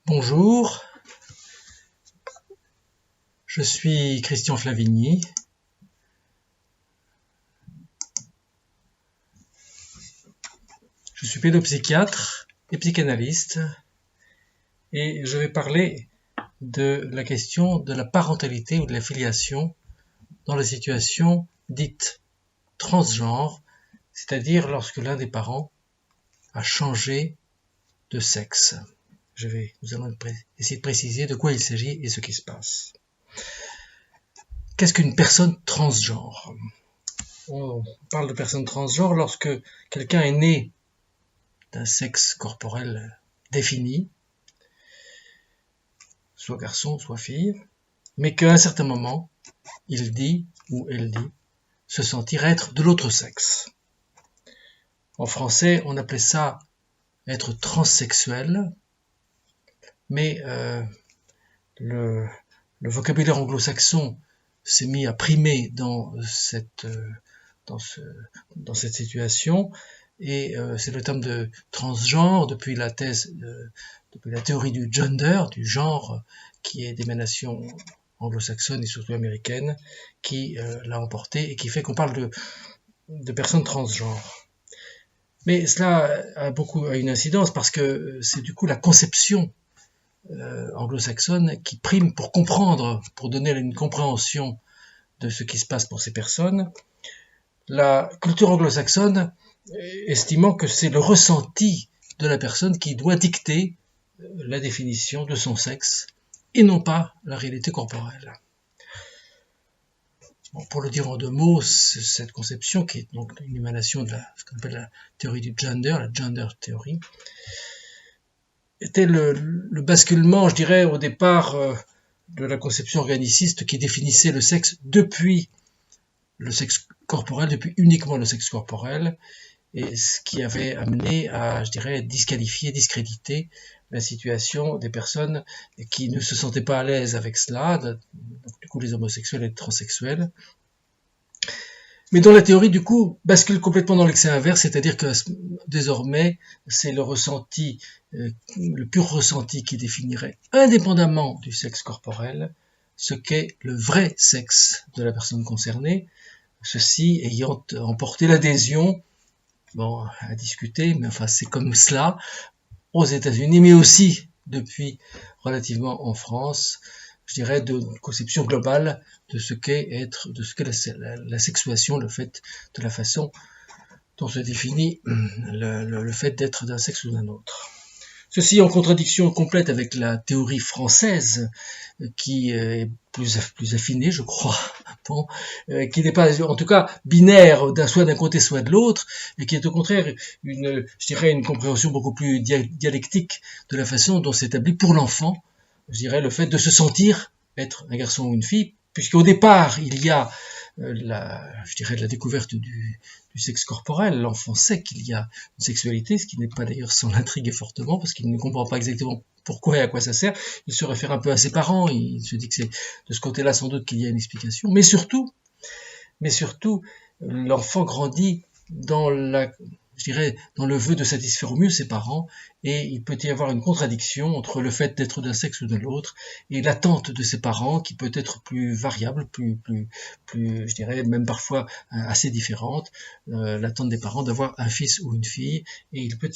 Bonjour, je suis Christian Flavigny. Je suis pédopsychiatre et psychanalyste et je vais parler de la question de la parentalité ou de la filiation dans les situations dites transgenres, c'est-à-dire lorsque l'un des parents a changé de sexe. Nous allons essayer de préciser de quoi il s'agit et ce qui se passe. Qu'est-ce qu'une personne transgenre ? On parle de personne transgenre lorsque quelqu'un est né d'un sexe corporel défini, soit garçon, soit fille, mais qu'à un certain moment, il dit ou elle dit se sentir être de l'autre sexe. En français, on appelait ça être transsexuel, mais le vocabulaire anglo-saxon s'est mis à primer dans cette situation, et c'est le terme de transgenre depuis la théorie du gender, du genre, qui est d'émanation anglo-saxonne et surtout américaine, qui l'a emporté et qui fait qu'on parle de personnes transgenres. Mais cela a une incidence parce que c'est du coup la conception anglo-saxonne qui prime pour comprendre, pour donner une compréhension de ce qui se passe pour ces personnes. La culture anglo-saxonne estimant que c'est le ressenti de la personne qui doit dicter la définition de son sexe et non pas la réalité corporelle. Bon, pour le dire en deux mots, cette conception, qui est donc une émanation de ce qu'on appelle la théorie du gender, la gender theory, était le basculement, je dirais, au départ de la conception organiciste qui définissait le sexe depuis le sexe corporel, depuis uniquement le sexe corporel, et ce qui avait amené à, je dirais, disqualifier, discréditer la situation des personnes qui ne se sentaient pas à l'aise avec cela, donc, du coup les homosexuels et les transsexuels, mais dont la théorie du coup bascule complètement dans l'excès inverse, c'est-à-dire que désormais c'est le ressenti, le pur ressenti qui définirait indépendamment du sexe corporel ce qu'est le vrai sexe de la personne concernée, ceci ayant emporté l'adhésion, bon, à discuter, mais enfin c'est comme cela aux États-Unis, mais aussi depuis relativement en France, je dirais, de conception globale de ce qu'est la sexuation, le fait de la façon dont se définit le fait d'être d'un sexe ou d'un autre. Ceci en contradiction complète avec la théorie française, qui est plus affinée, je crois, bon, qui n'est pas, en tout cas, binaire, soit d'un côté, soit de l'autre, et qui est au contraire une compréhension beaucoup plus dialectique de la façon dont s'établit pour l'enfant, je dirais, le fait de se sentir être un garçon ou une fille, puisqu'au départ, il y a la découverte du sexe corporel. L'enfant sait qu'il y a une sexualité, ce qui n'est pas d'ailleurs sans l'intrigue fortement, parce qu'il ne comprend pas exactement pourquoi et à quoi ça sert. Il se réfère un peu à ses parents, il se dit que c'est de ce côté-là sans doute qu'il y a une explication. Mais surtout, l'enfant grandit dans dans le vœu de satisfaire au mieux ses parents, et il peut y avoir une contradiction entre le fait d'être d'un sexe ou de l'autre et l'attente de ses parents qui peut être plus variable, plus, je dirais même parfois assez différente, l'attente des parents d'avoir un fils ou une fille, et il peut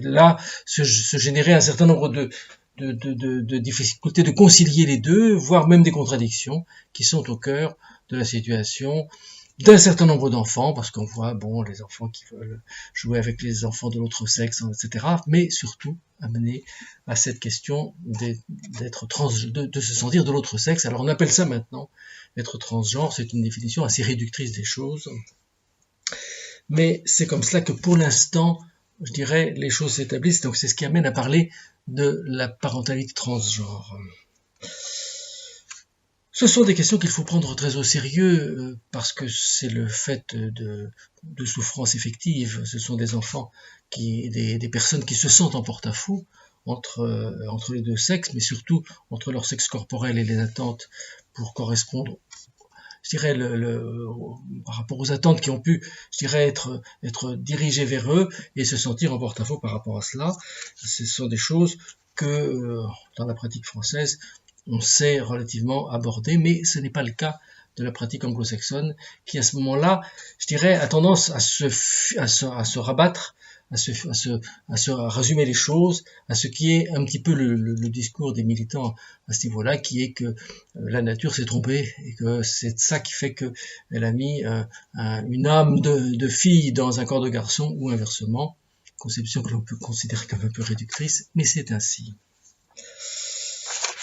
là se générer un certain nombre de difficultés de concilier les deux, voire même des contradictions qui sont au cœur de la situation d'un certain nombre d'enfants, parce qu'on voit, bon, les enfants qui veulent jouer avec les enfants de l'autre sexe, etc., mais surtout amener à cette question de se sentir de l'autre sexe. Alors on appelle ça maintenant être transgenre, c'est une définition assez réductrice des choses, mais c'est comme cela que pour l'instant, je dirais, les choses s'établissent, donc c'est ce qui amène à parler de la parentalité transgenre. Ce sont des questions qu'il faut prendre très au sérieux parce que c'est le fait de souffrances effectives. Ce sont des enfants, des personnes qui se sentent en porte-à-faux entre les deux sexes, mais surtout entre leur sexe corporel et les attentes pour correspondre, je dirais, par rapport aux attentes qui ont pu, je dirais, être dirigées vers eux et se sentir en porte-à-faux par rapport à cela. Ce sont des choses que dans la pratique française, on sait relativement aborder, mais ce n'est pas le cas de la pratique anglo-saxonne, qui à ce moment-là, je dirais, a tendance à se rabattre, à résumer les choses, à ce qui est un petit peu le discours des militants à ce niveau-là, qui est que la nature s'est trompée et que c'est ça qui fait qu'elle a mis une âme de fille dans un corps de garçon ou inversement, conception que l'on peut considérer comme un peu réductrice, mais c'est ainsi.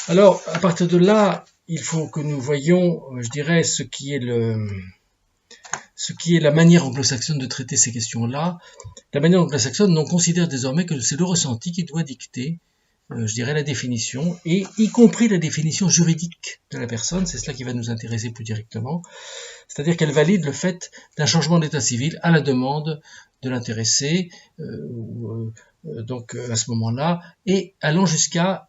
Alors, à partir de là, il faut que nous voyions, je dirais, ce qui est la manière anglo-saxonne de traiter ces questions-là. La manière anglo-saxonne, on considère désormais que c'est le ressenti qui doit dicter, je dirais, la définition, et y compris la définition juridique de la personne. C'est cela qui va nous intéresser plus directement. C'est-à-dire qu'elle valide le fait d'un changement d'état civil à la demande de l'intéressé, donc à ce moment-là, et allant jusqu'à,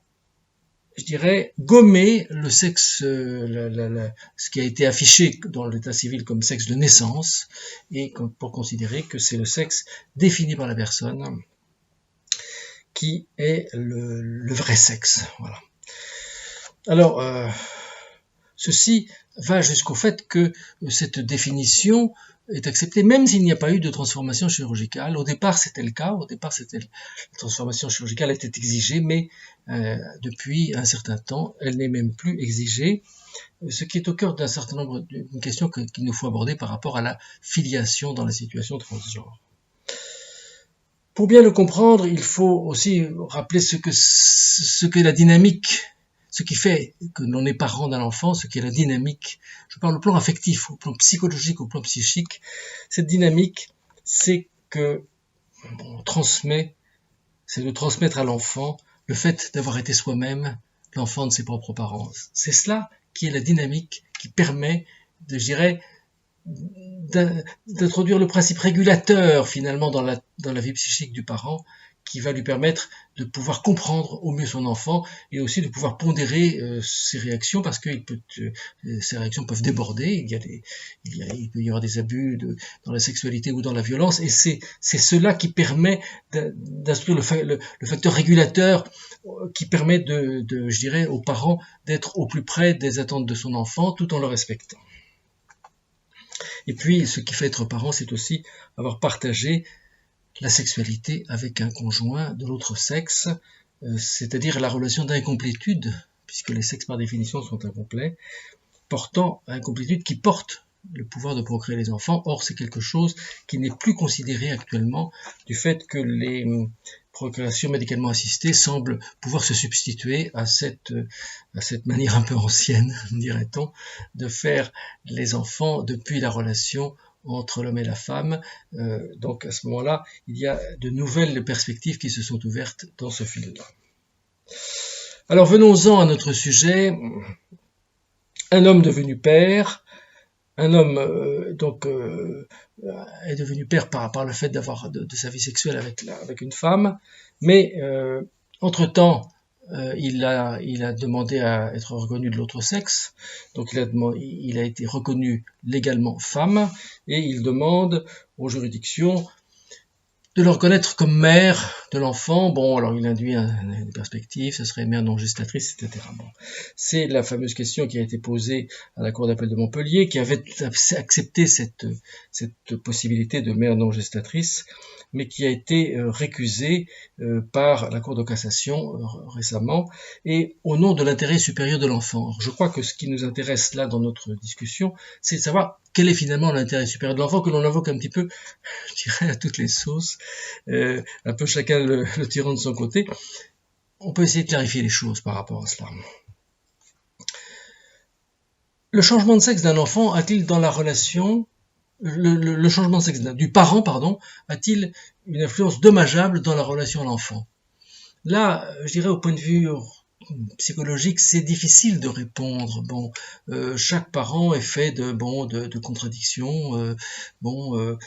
je dirais, gommer le sexe, ce qui a été affiché dans l'état civil comme sexe de naissance, et pour considérer que c'est le sexe défini par la personne qui est le vrai sexe. Voilà. Alors, ceci va jusqu'au fait que cette définition est acceptée, même s'il n'y a pas eu de transformation chirurgicale. Au départ, c'était le cas. Au départ, la transformation chirurgicale était exigée, mais depuis un certain temps, elle n'est même plus exigée. Ce qui est au cœur d'un certain nombre d'une question qu'il nous faut aborder par rapport à la filiation dans la situation transgenre. Pour bien le comprendre, il faut aussi rappeler ce que la dynamique, ce qui fait que l'on est parent d'un enfant, ce qui est la dynamique. Je parle au plan affectif, au plan psychologique, au plan psychique. Cette dynamique, c'est que on transmet, c'est de transmettre à l'enfant le fait d'avoir été soi-même l'enfant de ses propres parents. C'est cela qui est la dynamique qui permet, je dirais, d'introduire le principe régulateur finalement dans la vie psychique du parent, qui va lui permettre de pouvoir comprendre au mieux son enfant et aussi de pouvoir pondérer ses réactions, parce que ces réactions peuvent déborder. Il peut y avoir des abus dans la sexualité ou dans la violence, et c'est cela qui permet d'instruire le facteur régulateur qui permet je dirais, aux parents d'être au plus près des attentes de son enfant tout en le respectant. Et puis, ce qui fait être parent, c'est aussi avoir partagé la sexualité avec un conjoint de l'autre sexe, c'est-à-dire la relation d'incomplétude, puisque les sexes par définition sont incomplets, portant incomplétude qui porte le pouvoir de procréer les enfants. Or, c'est quelque chose qui n'est plus considéré actuellement du fait que les procréations médicalement assistées semblent pouvoir se substituer à cette manière un peu ancienne, dirait-on, de faire les enfants depuis la relation entre l'homme et la femme. Donc à ce moment-là, il y a de nouvelles perspectives qui se sont ouvertes dans ce fil-là. Alors venons-en à notre sujet. Un homme devenu père, un homme est devenu père par le fait d'avoir de sa vie sexuelle avec une femme, mais entre-temps, il a demandé à être reconnu de l'autre sexe, donc il a été reconnu légalement femme, et il demande aux juridictions de le reconnaître comme mère de l'enfant. Bon, alors il induit une perspective, ce serait mère non gestatrice, etc. Bon, c'est la fameuse question qui a été posée à la Cour d'appel de Montpellier, qui avait accepté cette possibilité de mère non gestatrice, mais qui a été récusée par la Cour de cassation récemment, et au nom de l'intérêt supérieur de l'enfant. Je crois que ce qui nous intéresse là dans notre discussion, c'est de savoir quel est finalement l'intérêt supérieur de l'enfant, que l'on invoque un petit peu, je dirais, à toutes les sauces, un peu chacun le tirant de son côté. On peut essayer de clarifier les choses par rapport à cela. Le changement de sexe d'un enfant a-t-il dans la relation, le changement de sexe du parent, pardon, a-t-il une influence dommageable dans la relation à l'enfant? Là, je dirais au point de vue psychologique, c'est difficile de répondre. Bon, chaque parent est fait de contradictions.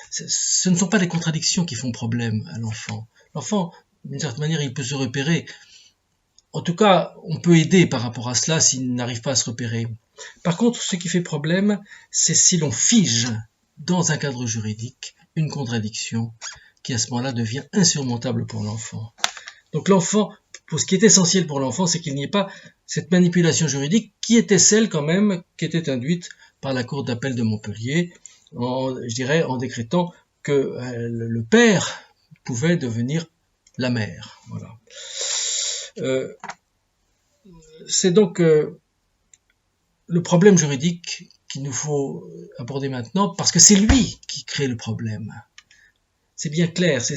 Ce ne sont pas les contradictions qui font problème à l'enfant. L'enfant, d'une certaine manière, il peut se repérer. En tout cas, on peut aider par rapport à cela s'il n'arrive pas à se repérer. Par contre, ce qui fait problème, c'est si l'on fige dans un cadre juridique une contradiction qui à ce moment-là devient insurmontable pour l'enfant. Donc l'enfant pour ce qui est essentiel pour l'enfant, c'est qu'il n'y ait pas cette manipulation juridique qui était celle quand même qui était induite par la Cour d'appel de Montpellier, je dirais en décrétant que le père pouvait devenir la mère. Voilà. C'est donc le problème juridique qu'il nous faut aborder maintenant, parce que c'est lui qui crée le problème. C'est bien clair, c'est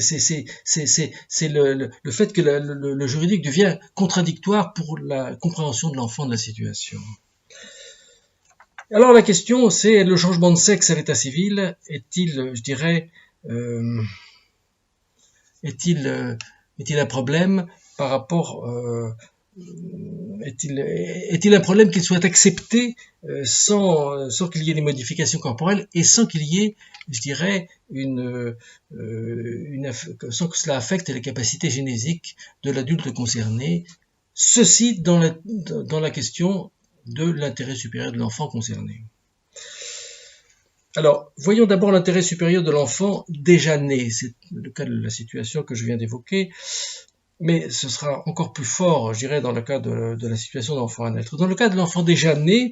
le fait que le juridique devient contradictoire pour la compréhension de l'enfant de la situation. Alors la question, c'est le changement de sexe à l'état civil, est-il, je dirais, est-il un problème par rapport est-il un problème qu'il soit accepté sans qu'il y ait des modifications corporelles et sans qu'il y ait, je dirais, sans que cela affecte les capacités génésiques de l'adulte concerné, ceci dans la question de l'intérêt supérieur de l'enfant concerné. Alors, voyons d'abord l'intérêt supérieur de l'enfant déjà né. C'est le cas de la situation que je viens d'évoquer, mais ce sera encore plus fort, je dirais, dans le cas de la situation d'enfant à naître. Dans le cas de l'enfant déjà né,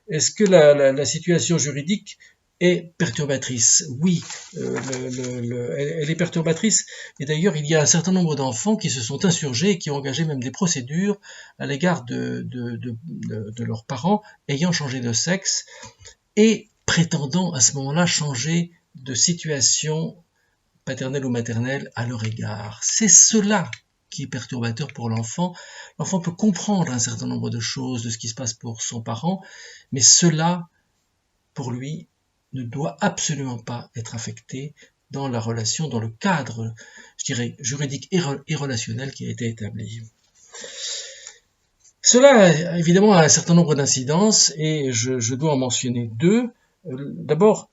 est-ce que la situation juridique est perturbatrice? Oui, elle est perturbatrice, et d'ailleurs il y a un certain nombre d'enfants qui se sont insurgés et qui ont engagé même des procédures à l'égard de leurs parents ayant changé de sexe et prétendant à ce moment-là changer de situation paternelle ou maternelle à leur égard. C'est cela qui est perturbateur pour l'enfant. L'enfant peut comprendre un certain nombre de choses de ce qui se passe pour son parent, mais cela, pour lui, ne doit absolument pas être affecté dans la relation, dans le cadre, je dirais, juridique et relationnel qui a été établi. Cela, évidemment, a un certain nombre d'incidences, et je dois en mentionner deux. D'abord,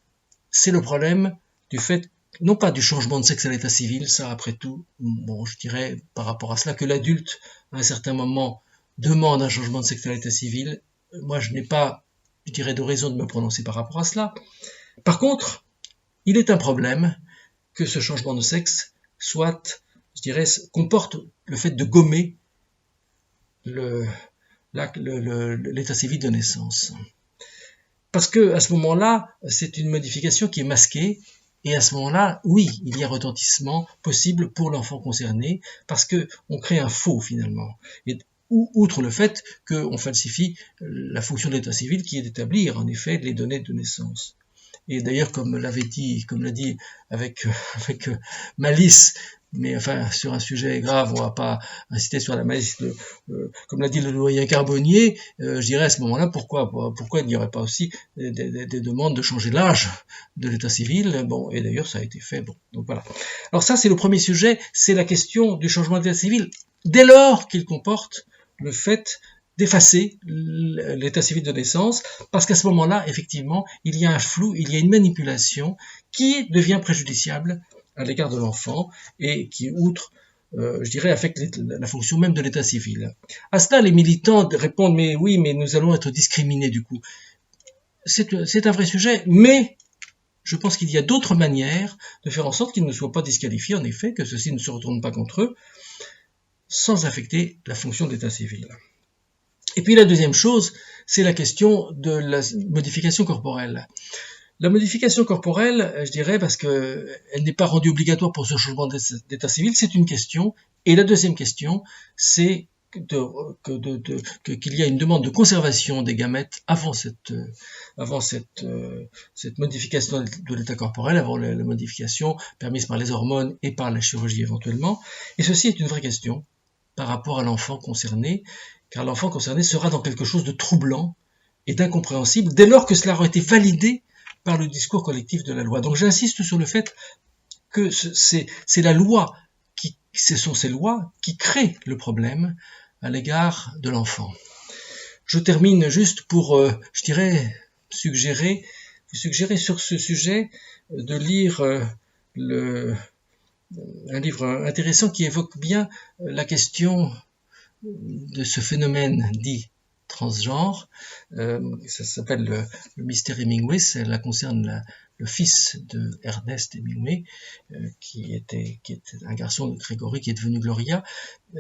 c'est le problème du fait, non pas du changement de sexe à l'état civil, ça après tout, bon, je dirais par rapport à cela que l'adulte, à un certain moment, demande un changement de sexe à l'état civil. Moi, je n'ai pas, je dirais, de raison de me prononcer par rapport à cela. Par contre, il est un problème que ce changement de sexe soit, je dirais, comporte le fait de gommer l'état civil de naissance. Parce que à ce moment-là, c'est une modification qui est masquée, et à ce moment-là, oui, il y a retentissement possible pour l'enfant concerné, parce que on crée un faux finalement. Et outre le fait qu'on falsifie la fonction de l'état civil qui est d'établir en effet les données de naissance. Et d'ailleurs, comme l'a dit avec malice, mais enfin sur un sujet grave, on ne va pas insister sur la malice, comme l'a dit le doyen Carbonnier, je dirais à ce moment-là, pourquoi il n'y aurait pas aussi des demandes de changer l'âge de l'état civil, bon, et d'ailleurs ça a été fait, bon, donc voilà. Alors ça c'est le premier sujet, c'est la question du changement d'état civil, dès lors qu'il comporte le fait d'effacer l'état civil de naissance, parce qu'à ce moment-là, effectivement, il y a un flou, il y a une manipulation qui devient préjudiciable à l'égard de l'enfant et qui, outre, je dirais, affecte la fonction même de l'état civil. À cela, les militants répondent, mais oui, mais nous allons être discriminés du coup. C'est un vrai sujet, mais je pense qu'il y a d'autres manières de faire en sorte qu'ils ne soient pas disqualifiés, en effet, que ceci ne se retourne pas contre eux, sans affecter la fonction d'état civil. Et puis la deuxième chose, c'est la question de la modification corporelle. La modification corporelle, je dirais, parce que elle n'est pas rendue obligatoire pour ce changement d'état civil, c'est une question. Et la deuxième question, c'est qu'il y a une demande de conservation des gamètes avant cette modification de l'état corporel, avant la modification permise par les hormones et par la chirurgie éventuellement. Et ceci est une vraie question par rapport à l'enfant concerné, car l'enfant concerné sera dans quelque chose de troublant et d'incompréhensible dès lors que cela aura été validé par le discours collectif de la loi. Donc j'insiste sur le fait que c'est la loi, ce sont ces lois qui créent le problème à l'égard de l'enfant. Je termine juste pour, je dirais, suggérer sur ce sujet de lire un livre intéressant qui évoque bien la question de ce phénomène dit transgenre. Ça s'appelle le mystère Hemingway, cela concerne le fils de Ernest Hemingway, qui était un garçon de Grégory qui est devenu Gloria,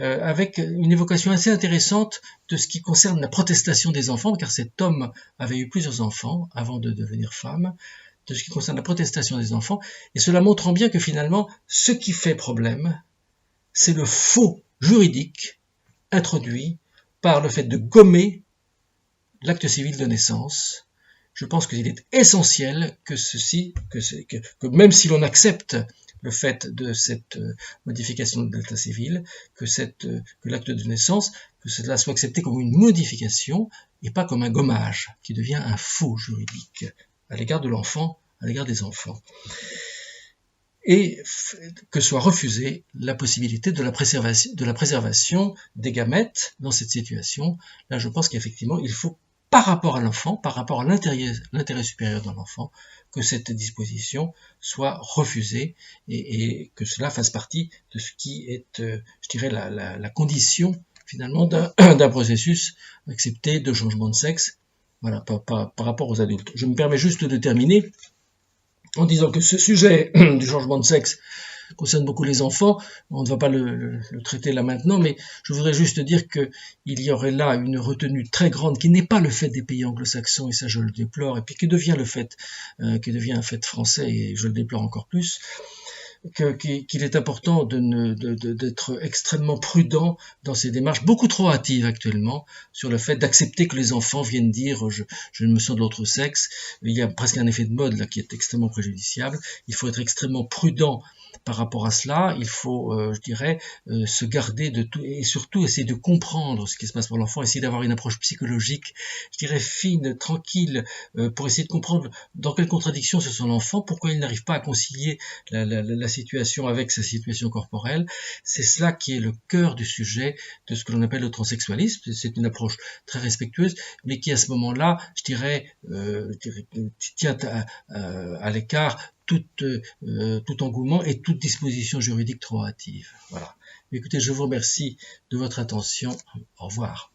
avec une évocation assez intéressante de ce qui concerne la protestation des enfants, car cet homme avait eu plusieurs enfants avant de devenir femme, de ce qui concerne la protestation des enfants, et cela montrant bien que finalement, ce qui fait problème, c'est le faux juridique introduit par le fait de gommer l'acte civil de naissance. Je pense qu'il est essentiel que que même si l'on accepte le fait de cette modification de l'état civil, que l'acte de naissance, que cela soit accepté comme une modification et pas comme un gommage qui devient un faux juridique à l'égard de l'enfant, à l'égard des enfants. Et que soit refusée la possibilité de la préservation des gamètes dans cette situation. Là, je pense qu'effectivement, il faut, par rapport à l'enfant, par rapport à l'intérêt supérieur de l'enfant, que cette disposition soit refusée et que cela fasse partie de ce qui est, je dirais, la condition finalement d'un processus accepté de changement de sexe, voilà, par rapport aux adultes. Je me permets juste de terminer en disant que ce sujet du changement de sexe concerne beaucoup les enfants. On ne va pas le traiter là maintenant, mais je voudrais juste dire qu'il y aurait là une retenue très grande qui n'est pas le fait des pays anglo-saxons, et ça je le déplore, et puis qui devient un fait français, et je le déplore encore plus, qu'il est important d'être extrêmement prudent dans ces démarches beaucoup trop hâtives actuellement sur le fait d'accepter que les enfants viennent dire je me sens de l'autre sexe. Il y a presque un effet de mode là qui est extrêmement préjudiciable. Il faut être extrêmement prudent par rapport à cela. Il faut, je dirais, se garder de tout et surtout essayer de comprendre ce qui se passe pour l'enfant, essayer d'avoir une approche psychologique, je dirais fine, tranquille, pour essayer de comprendre dans quelle contradiction se sent l'enfant, pourquoi il n'arrive pas à concilier la situation avec sa situation corporelle. C'est cela qui est le cœur du sujet de ce que l'on appelle le transsexualisme. C'est une approche très respectueuse, mais qui à ce moment-là, je dirais tient à l'écart tout engouement et toute disposition juridique trop hâtive. Voilà. Écoutez, je vous remercie de votre attention. Au revoir.